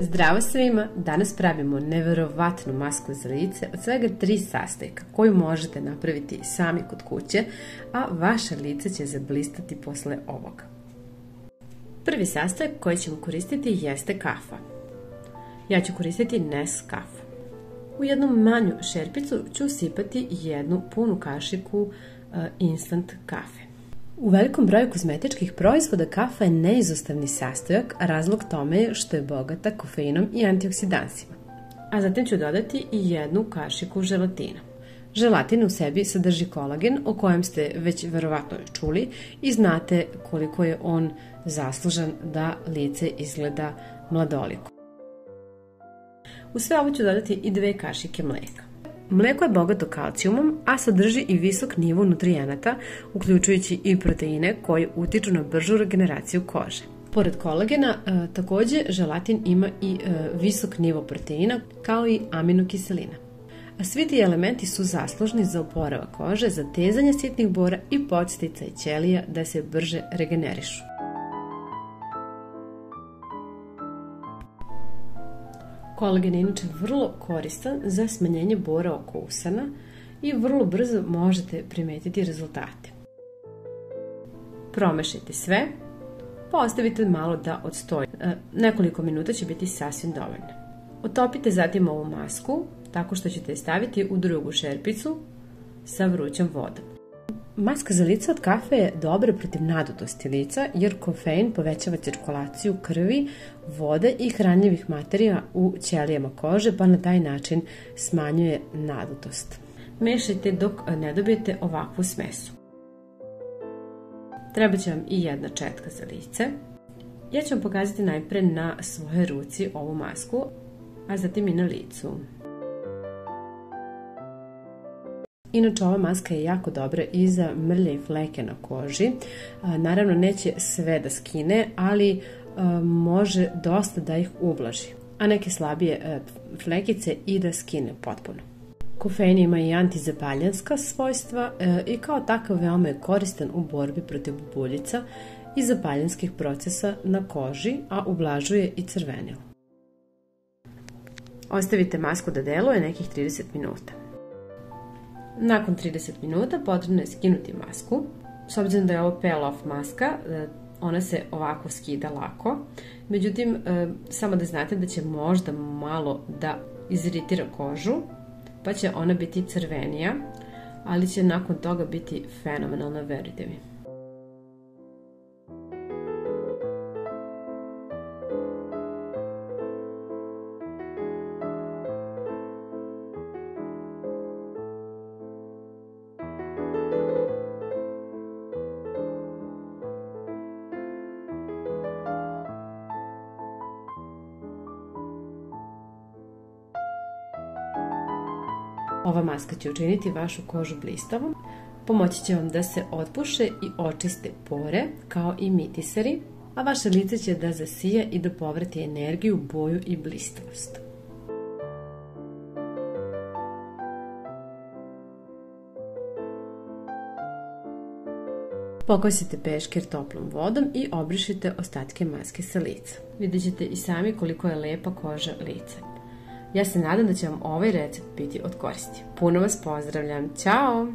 Zdravo svima! Danas pravimo neverovatnu masku za lice od svega 3 sastojka koju možete napraviti sami kod kuće, a vaše lice će zablistati posle ovoga. Prvi sastojak koji ćemo koristiti jeste kafa. Ja ću koristiti Nescafe. U jednu manju šerpicu ću sipati jednu punu kašiku instant kafe. U velikom broju kozmetičkih proizvoda kafa je neizostavni sastojak, a razlog tome je što je bogata kofeinom i antioksidansima. A zatim ću dodati i jednu kašiku želatina. Želatin u sebi sadrži kolagen, o kojem ste već verovatno čuli i znate koliko je on zaslužan da lice izgleda mladoliko. U sve ovo ću dodati i 2 kašike mleka. Mleko je bogato kalcijumom, a sadrži i visok nivo nutrijenata, uključujući i proteine koji utiču na bržu regeneraciju kože. Pored kolagena, takođe želatin ima i visok nivo proteina, kao i aminokiselina. A svi ti elementi su zaslužni za oporavak kože, za tezanje sitnih bora i podsticaj ćelija da se brže regenerišu. Kolagen je inače vrlo koristan za smanjenje bora oko usana i vrlo brzo možete primetiti rezultate. Promešajte sve, pa ostavite malo da odstoji. Nekoliko minuta će biti sasvim dovoljno. Otopite zatim ovu masku tako što ćete je staviti u drugu šerpicu sa vrućom vodom. Maska za lice od kafe je dobra protiv nadutosti lica jer kofein povećava cirkulaciju krvi, vode i hranljivih materija u ćelijama kože, pa na taj način smanjuje nadutost. Mešajte dok ne dobijete ovakvu smesu. Treba će vam i jedna četka za lice. Ja ću vam pokazati najpre na svojoj ruci ovu masku, a zatim i na licu. Inače, ova maska je jako dobra i za mrlje i fleke na koži. Naravno, neće sve da skine, ali može dosta da ih ublaži, a neke slabije flekice i da skine potpuno. Kofein ima i antizapaljanska svojstva i kao takav veoma je koristan u borbi protiv bubuljica i zapaljanskih procesa na koži, a ublažuje i crvenilo. Ostavite masku da deluje nekih 30 minuta. Nakon 30 minuta potrebno je skinuti masku. S obzirom da je ovo peel-off maska, ona se ovako skida lako. Međutim, samo da znate da će možda malo da iziritira kožu, pa će ona biti crvenija, ali će nakon toga biti fenomenalna, verujte mi. Ova maska će učiniti vašu kožu blistavom, pomoći će vam da se otpuše i očiste pore, kao i mitiseri, a vaše lice će da zasija i da povrati energiju, boju i blistavost. Pokosite peškir toplom vodom i obrišite ostatke maske sa lica. Vidjet ćete i sami koliko je lepa koža lica. Ja se nadam da će vam ovaj recept biti od koristi. Puno vas pozdravljam. Ćao!